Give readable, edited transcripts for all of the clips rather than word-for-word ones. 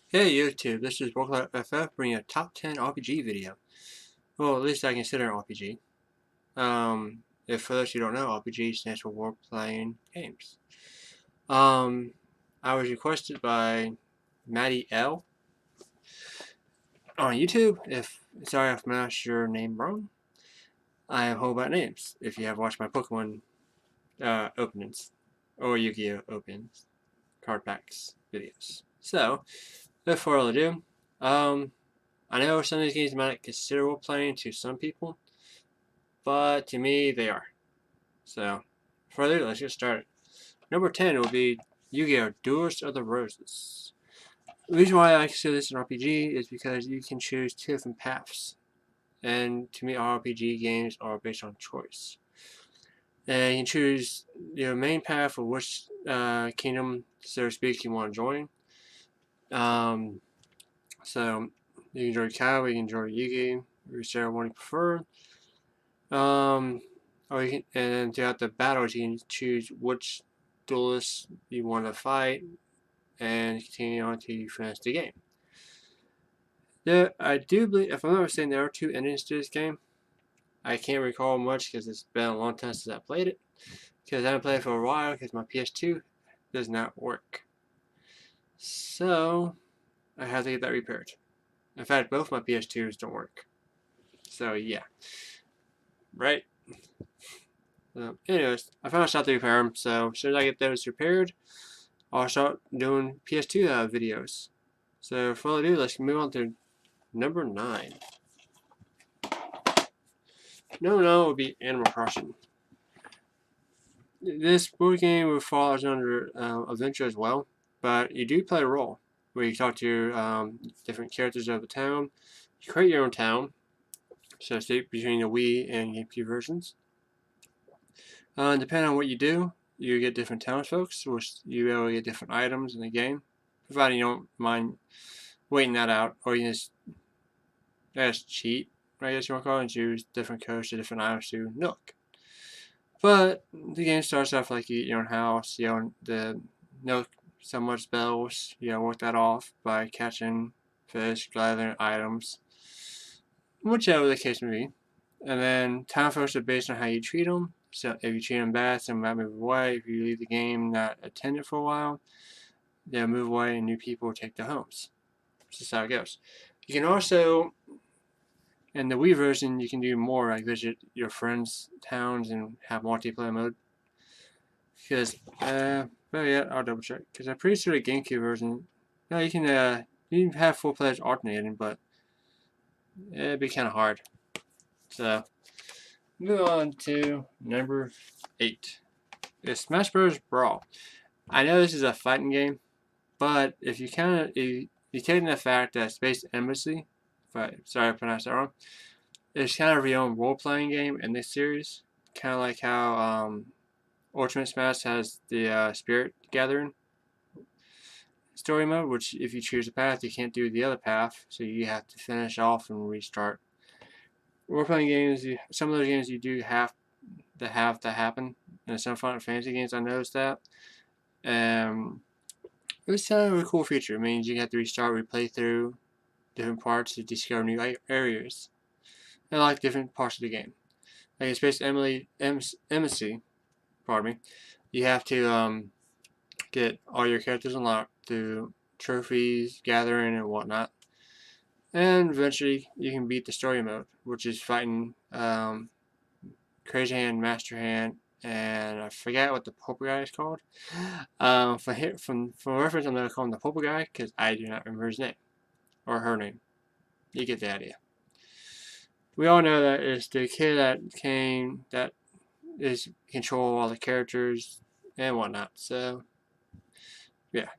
Hey YouTube, this is Workload FF bringing a top 10 RPG video. Well, at least I consider an RPG. If for those who don't know, RPG stands for Role Playing Games. Um, I was requested by Mattie-L on YouTube. Sorry if I pronounced your name wrong. I am whole about names. If you have watched my Pokemon openings or Yu-Gi-Oh openings, card packs videos. So, without further ado, I know some of these games might not consider role playing to some people, but to me they are. So, further, let's get started. Number 10 will be Yu-Gi-Oh! Duelist of the Roses. The reason why I consider this an RPG is because you can choose two different paths. And to me, RPG games are based on choice. And you can choose your main path of which kingdom, so to speak, you want to join. So, you can join Kao, you can join Yugi, whichever one you prefer. Or you can, and then throughout the battles, you can choose which duelist you want to fight, and continue on to you finish the game. I do believe, if I'm not mistaken, there are two endings to this game. I can't recall much because it's been a long time since I played it. Because I haven't played it for a while because my PS2 does not work. So I have to get that repaired. In fact, both my PS2s don't work. So yeah, right. Anyways, I found out to repair them. So as soon as I get those repaired, I'll start doing PS2 videos. So for all I do, let's move on to number 9. Number 9 will be Animal Crossing. This board game falls under adventure as well, but you do play a role where you talk to different characters of the town. You create your own town, so to speak, between the Wii and GameCube versions. Depending on what you do, you get different townsfolk, which you will be able to get different items in the game, providing you don't mind waiting that out, or you just cheat, I guess you want to call it, and choose different codes to different items to Nook. But the game starts off like you eat your own house, you own the Nook so much spells, you work that off by catching fish, gathering items, whichever the case may be. And then town folks are based on how you treat them. So if you treat them bad, some might move away. If you leave the game not attended for a while, they'll move away and new people will take their homes. That's just how it goes. You can also, in the Wii version, you can do more, like visit your friends' towns and have multiplayer mode. Because, well, yeah, I'll double check. Because I'm pretty sure the GameCube version, no, you can have 4 players alternating, but it'd be kind of hard. So, move on to number 8. It's Smash Bros. Brawl. I know this is a fighting game, but if you take the fact that Space Embassy, sorry I pronounced that wrong, it's kind of your own role-playing game in this series. Kind of like how Ultimate Smash has the Spirit Gathering story mode, which if you choose a path, you can't do the other path, so you have to finish off and restart. Role-playing games, some of those games you do have to happen. In some Final Fantasy games, I noticed that. It's kind of a cool feature. It means you have to restart, replay through different parts to discover new areas. I like different parts of the game. Like in Space Embassy, pardon me, you have to get all your characters unlocked through trophies, gathering, and whatnot. And eventually, you can beat the story mode, which is fighting Crazy Hand, Master Hand, and I forget what the purple guy is called. From reference, I'm going to call him the purple guy because I do not remember his name or her name. You get the idea. We all know that it's the kid that is control all the characters and whatnot. So, yeah.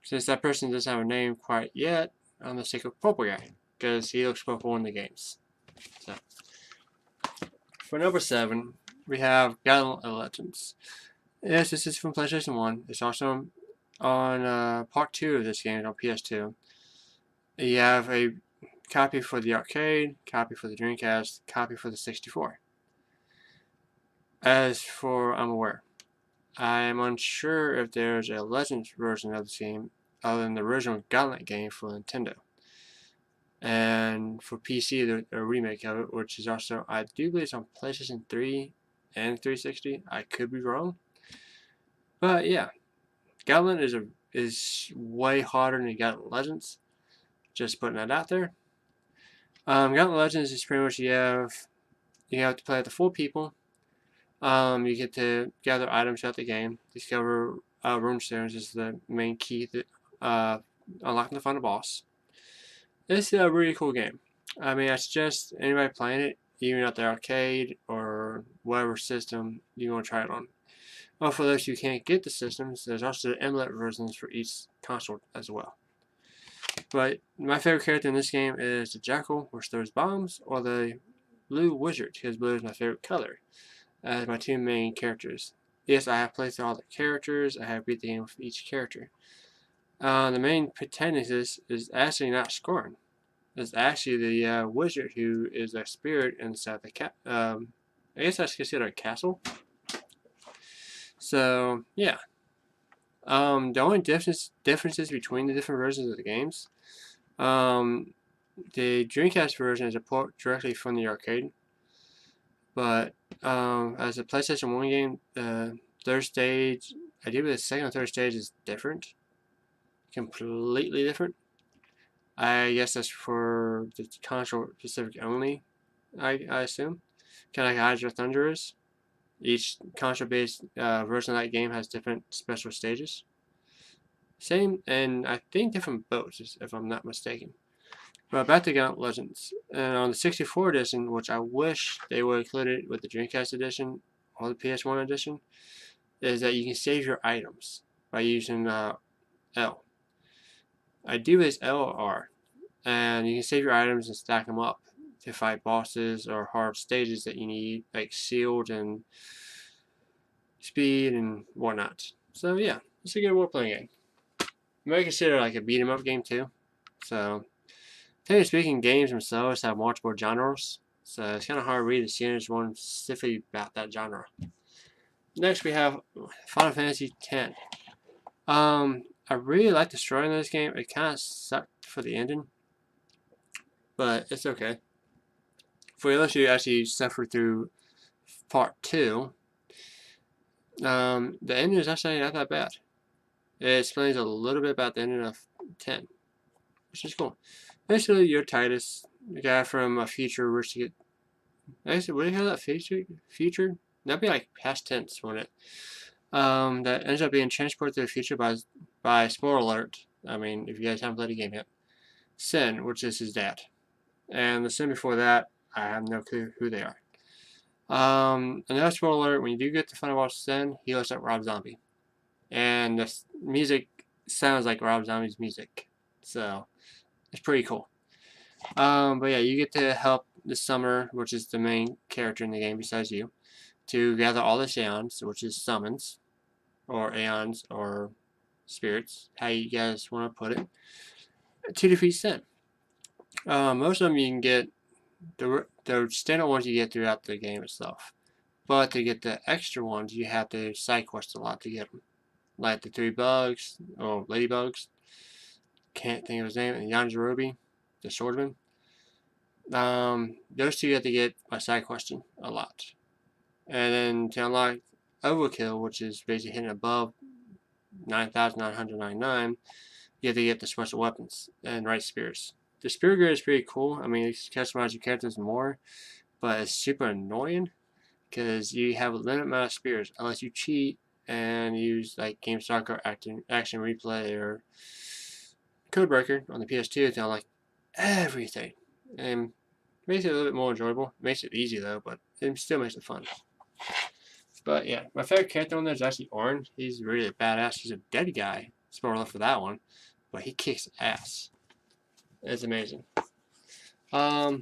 Since that person doesn't have a name quite yet, I'm going to stick with purple guy because he looks purple in the games. So, for number 7, we have Gauntlet of Legends. Yes, this is from PlayStation 1. It's also on part 2 of this game on PS2. You have a copy for the arcade, copy for the Dreamcast, copy for the 64. As for I'm aware, I'm unsure if there's a Legends version of the game other than the original Gauntlet game for Nintendo. And for PC, a remake of it, which is also, I do believe it's on PlayStation 3 and 360. I could be wrong. But yeah, Gauntlet is way harder than Gauntlet Legends. Just putting that out there. Gauntlet Legends is pretty much you have to play with the 4 people. You get to gather items throughout the game. Discover runestones is the main key that unlocking the final boss. It's a really cool game. I mean, I suggest anybody playing it, even at the arcade or whatever system you want to try it on. Well, for those who can't get the systems, there's also emulator versions for each console as well. But my favorite character in this game is the Jackal, which throws bombs, or the Blue Wizard, because blue is my favorite color, as my 2 main characters. Yes, I have played through all the characters. I have beat the game with each character. The main protagonist is actually not Scorn. It's actually the wizard who is a spirit inside the I guess that's considered a castle. So yeah. The only differences between the different versions of the games. The Dreamcast version is a port directly from the arcade, but as a PlayStation 1 game, the third stage, I do believe the second and third stage is different. Completely different. I guess that's for the console specific only, I assume. Kind of like Hydra Thunder is. Each console based version of that game has different special stages. Same, and I think different boats, if I'm not mistaken. But back to Gauntlet Legends. And on the 64 edition, which I wish they would include it with the Dreamcast edition or the PS1 edition, is that you can save your items by using L. I do this L or R, and you can save your items and stack them up to fight bosses or hard stages that you need, like Sealed and Speed and whatnot. So yeah, it's a good role-playing game. You might consider it like a beat-em-up game too. So, technically speaking, games themselves have multiple genres, so it's kind of hard to read the series one specifically about that genre. Next, we have Final Fantasy X. I really like the story in this game. It kind of sucked for the ending, but it's okay. For those who actually suffered through Part 2, the ending is actually not that bad. It explains a little bit about the ending of 10, which is cool. Basically, you're Titus, the guy from a future where to get. Actually, what do you call that future? That'd be like past tense, wouldn't it? That ends up being transported to the future by spoiler alert. I mean, if you guys haven't played the game yet, Sin, which is his dad, and the Sin before that, I have no clue who they are. Another spoiler alert: when you do get to final boss Sin, he looks like Rob Zombie, and the music sounds like Rob Zombie's music, so it's pretty cool. But yeah, you get to help the Summer, which is the main character in the game besides you, to gather all the Aeons, which is summons, or Aeons, or spirits, how you guys want to put it, to defeat Sin. Most of them you can get, the standard ones you get throughout the game itself. But to get the extra ones, you have to side quest a lot to get them. Like the 3 bugs, or ladybugs, can't think of his name, and Yanjirobe, the swordman. Those 2 you have to get by side questing a lot. And then to unlock Overkill, which is basically hitting above 9,999, you have to get the special weapons and right spears. The spear grid is pretty cool. I mean, you can customize your characters more, but it's super annoying because you have a limited amount of spears unless you cheat and use like GameStop or Action Replay or Codebreaker on the PS2 to unlock everything. And makes it a little bit more enjoyable. Makes it easy though, but it still makes it fun. But yeah, my favorite character on there is actually Orange. He's really a badass. He's a dead guy. Spoiler for that one, but he kicks ass. It's amazing. For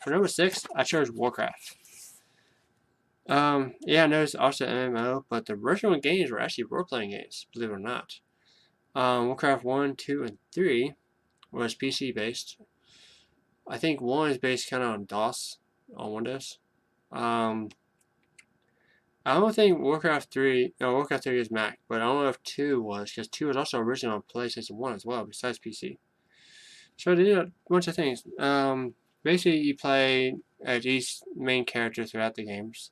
number 6, I chose Warcraft. Yeah, I know it's also MMO, but the original games were actually role-playing games, believe it or not. Warcraft 1, 2, and 3 was PC based. I think 1 is based kind of on DOS on Windows. I don't think Warcraft 3, no, Warcraft 3 is Mac, but I don't know if 2 was, because 2 was also original on PlayStation 1 as well, besides PC. So they did a bunch of things. Basically, you play as each main character throughout the games.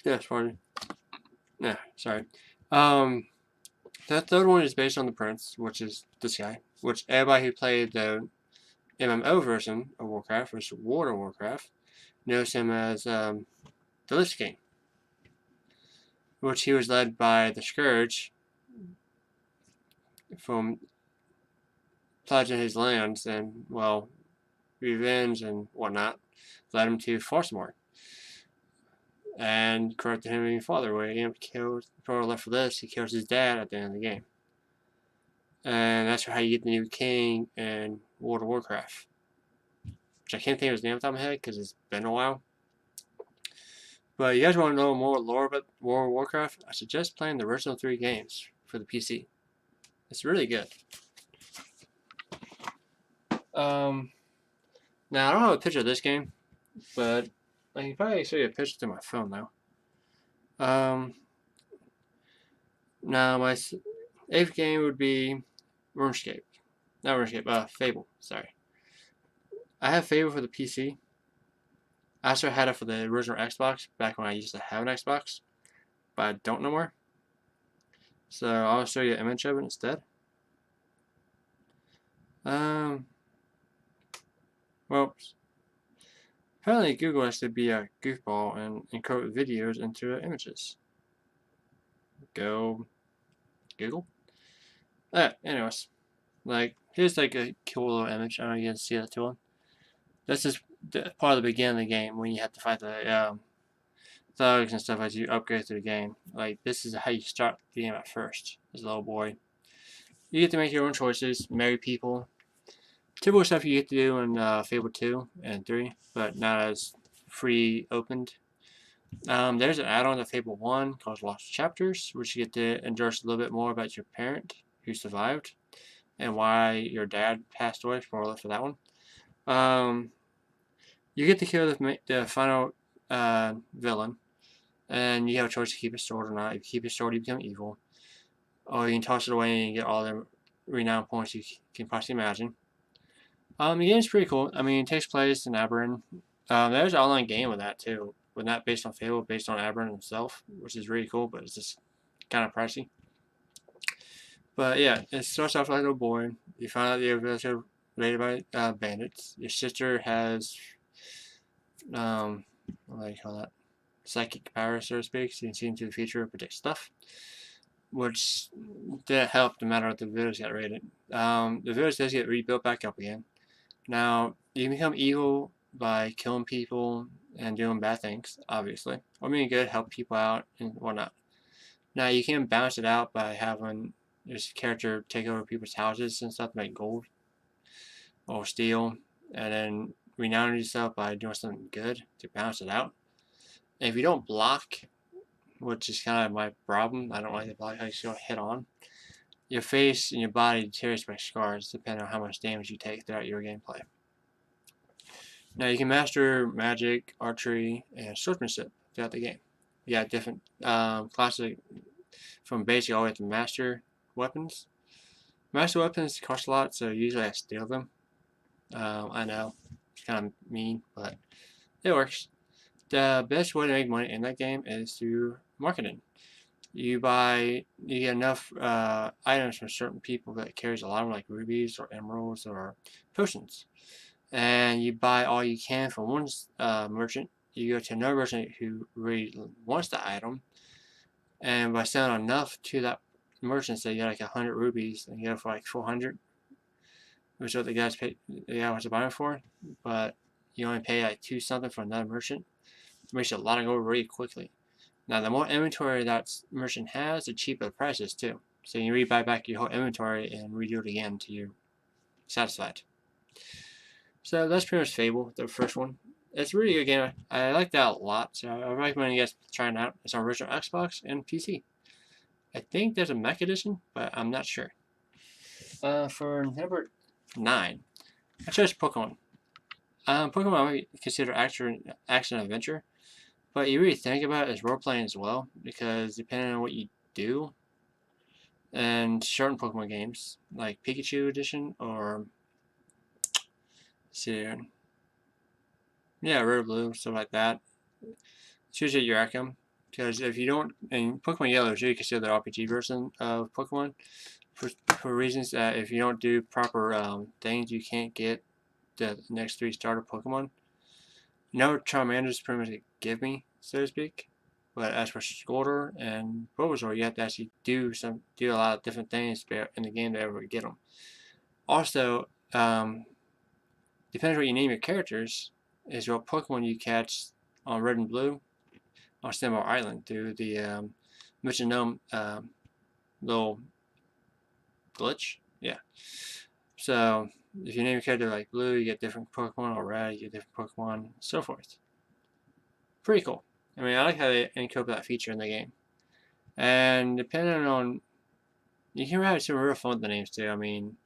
Yeah, pardon. Yeah, sorry. The third one is based on the Prince, which is this guy, which everybody who played the MMO version of Warcraft, which is World of Warcraft, knows him as the Lich King, which he was led by the Scourge from pledging his lands and, well, revenge and whatnot, led him to Farsamore and corrupted him even farther, where he ended up killed, before left for this, he kills his dad at the end of the game. And that's how you get the new king in World of Warcraft. Which I can't think of his name off the top of my head because it's been a while. But you guys want to know more lore about World of Warcraft? I suggest playing the original 3 games for the PC. It's really good. Now I don't have a picture of this game, but I can probably show you a picture to my phone now. Now my 8th game would be Runescape. Not Runescape, Fable, sorry. I have Fable for the PC. I also had it for the original Xbox back when I used to have an Xbox, but I don't no more. So I'll show you an image of it instead. Well, apparently Google has to be a goofball and encode videos into images. Go Google. Anyways, like here's like a cool little image. I don't know if you can see that too. This is part of the beginning of the game when you have to fight the thugs and stuff as you upgrade through the game. Like this is how you start the game at first as a little boy. You get to make your own choices, marry people. Typical stuff you get to do in Fable 2 and 3, but not as free opened. There's an add-on to Fable 1 called Lost Chapters, which you get to endorse a little bit more about your parent who survived and why your dad passed away. Spoiler for that one. You get to kill the final villain, and you have a choice to keep his sword or not. If you keep his sword, you become evil, or you can toss it away and get all the renown points you can possibly imagine. The game's pretty cool. I mean, it takes place in Aberron. There's an online game with that too, but not based on Fable, based on Aberron himself, which is really cool, but it's just kind of pricey. But yeah, it starts off like a little boy. You find out you're raided by bandits. Your sister has, what do you call that? Psychic power, so to speak. So you can see into the future and predict stuff, which did help no matter if the village got raided. The village does get rebuilt back up again. Now, you can become evil by killing people and doing bad things, obviously. Or being good, help people out, and whatnot. Now, you can balance it out by having this character take over people's houses and stuff to make gold or steel, and then renown yourself by doing something good to balance it out. And if you don't block, which is kind of my problem, I don't like to block, I just go head on. Your face and your body deteriorates by scars depending on how much damage you take throughout your gameplay. Now you can master magic, archery, and swordsmanship throughout the game. You got different classes from basic all the way to master weapons. Master weapons cost a lot, so usually I steal them. I know, it's kind of mean, but it works. The best way to make money in that game is through marketing. You get enough items from certain people that carries a lot of them, like rubies or emeralds or potions, and you buy all you can from one merchant. You go to another merchant who really wants the item, and by selling enough to that merchant, say you get like 100 rubies and you get it for like 400, which is what the guy wants to buy it for, but you only pay like 2 something for another merchant. It makes you a lot of gold really quickly. Now, the more inventory that merchant has, the cheaper the price is too. So you can buy back your whole inventory and redo it again until you're satisfied. So that's pretty much Fable, the first one. It's a really good game. I like that a lot, so I recommend you guys trying it out. It's on original Xbox and PC. I think there's a Mech edition, but I'm not sure. For number 9, I chose Pokemon. Pokemon I might consider action adventure, But you really think about it as role playing as well, because depending on what you do, and certain Pokemon games like Pikachu Edition or see, yeah, Red or Blue, stuff like that. Choose your outcome, because if you don't, and Pokemon Yellow is really considered the RPG version of Pokemon, for reasons that if you don't do proper things, you can't get the next 3 starter Pokemon. No Charmander's pretty much a give me, so to speak. But as for Squirtle and Bulbasaur, you have to actually do a lot of different things in the game to ever get them. Also, depends what you name your characters, is what Pokemon you catch on Red and Blue on Sandbar Island through the Metronome little glitch. Yeah. So if you name your character like Blue, you get different Pokemon, or Red, you get different Pokemon, so forth. Pretty cool. I mean, I like how they incorporate that feature in the game. And depending on, you can have some real fun with the names too. I mean,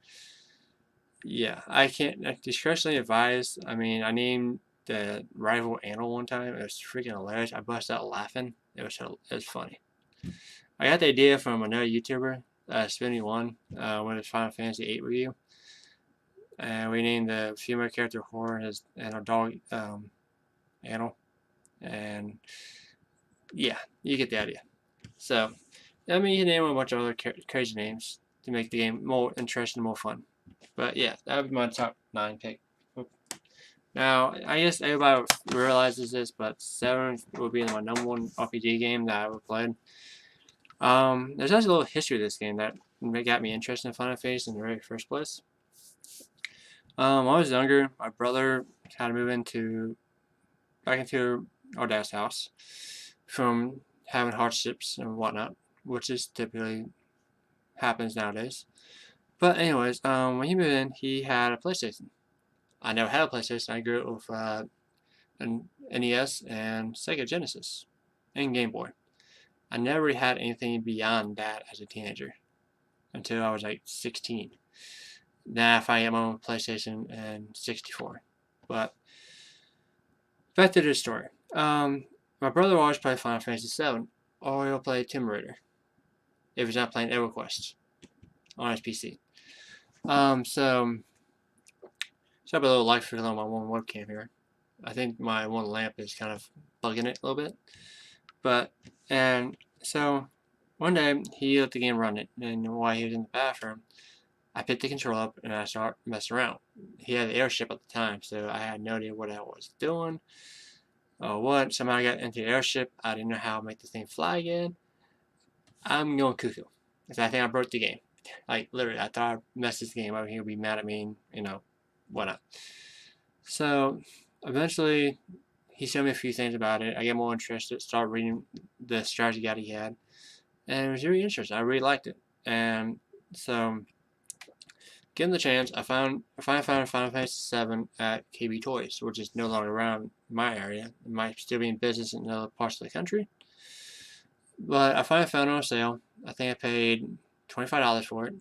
yeah, I can't discretionally advise. I mean, I named the rival animal one time. It was freaking hilarious. I busted out laughing. It was funny. I got the idea from another YouTuber, Spinny1, when it was Final Fantasy VIII review. And we named the female character Horror and our dog Anal. And yeah, you get the idea. So, I mean, you can name a bunch of other crazy names to make the game more interesting and more fun. But yeah, that would be my top 9 pick. Now, I guess everybody realizes this, but 7 will be my #1 RPG game that I ever played. There's actually a little history of this game that got me interested in Final Fantasy in the very first place. When I was younger, my brother had to move back into our dad's house from having hardships and whatnot, which is typically happens nowadays. But anyways, when he moved in, he had a PlayStation. I never had a PlayStation. I grew up with an NES and Sega Genesis and Game Boy. I never really had anything beyond that as a teenager until I was like 16. Then I finally got my own PlayStation and 64. But back to the story. My brother always played Final Fantasy VII, or he'll play Tomb Raider if he's not playing EverQuest on his PC. So I have a little light fill on my one webcam here. I think my one lamp is kind of bugging it a little bit. And so one day he let the game run it, and while he was in the bathroom, I picked the controller up and I started messing around. He had the airship at the time, so I had no idea what I was doing or what. Somehow I got into the airship. I didn't know how to make the thing fly again. I'm going cuckoo. So I think I broke the game. Like, literally, I thought I messed this game up. He would be mad at me and, whatnot. So, eventually, he showed me a few things about it. I get more interested, started reading the strategy guide he had. And it was really interesting. I really liked it. And so, given the chance, I finally found Final Fantasy VII at KB Toys, which is no longer around my area. It might still be in business in other parts of the country. But I finally found it on sale. I think I paid $25 for it.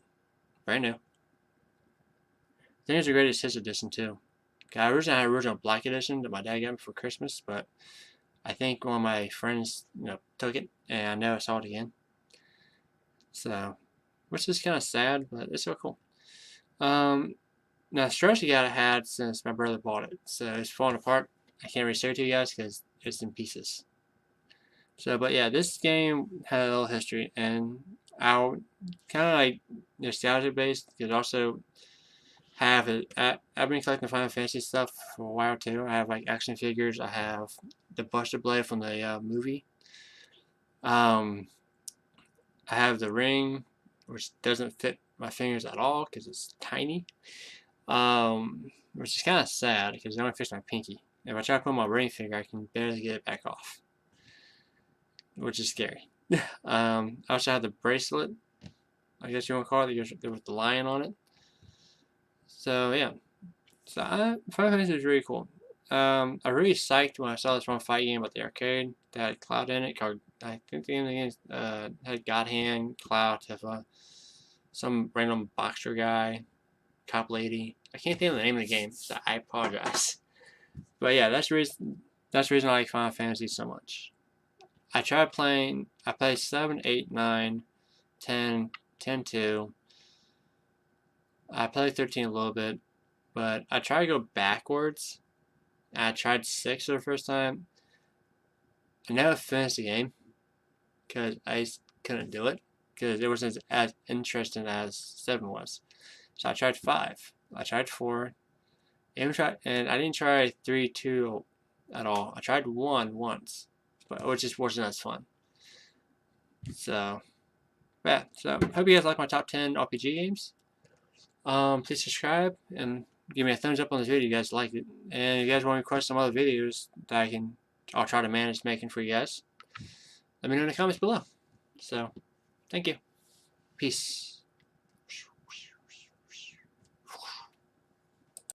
Brand new. I think it's a greatest hits edition too. I originally had original black edition that my dad got me for Christmas, but I think one of my friends, took it, and I never saw it again. So, which is kind of sad, but it's so cool. Now, strategy guide I had since my brother bought it, so it's falling apart. I can't really show it to you guys because it's in pieces. So, but yeah, this game had a little history, and I'll kind of like nostalgia based, because also have it. I've been collecting Final Fantasy stuff for a while too. I have like action figures. I have the Buster Blade from the movie. I have the ring, which doesn't fit my fingers at all because it's tiny. Which is kind of sad because it only fits my pinky. If I try to put my ring finger, I can barely get it back off, which is scary. I also have the bracelet, I guess you want to call it, with the lion on it. So yeah, Final Fantasy is really cool. I really psyched when I saw this one fight game at the arcade that had Cloud in it. Called, I think the game had God Hand, Cloud, Tifa, some random boxer guy, cop lady. I can't think of the name of the game, so I apologize. But yeah, that's the reason That's the reason I like Final Fantasy so much. I played 7, 8, 9, 10, 10 2. I played 13 a little bit, but I tried to go backwards. I tried 6 for the first time. I never finished the game because I couldn't do it because it wasn't as interesting as 7 was. So I tried 5. I tried 4. And I didn't try 3, 2 at all. I tried 1 once, but it just wasn't as fun. So, yeah. So, hope you guys like my top 10 RPG games. Please subscribe and give me a thumbs up on this video if you guys like it. And if you guys want to request some other videos that I'll try to manage making for you guys, let me know in the comments below. So, thank you. Peace.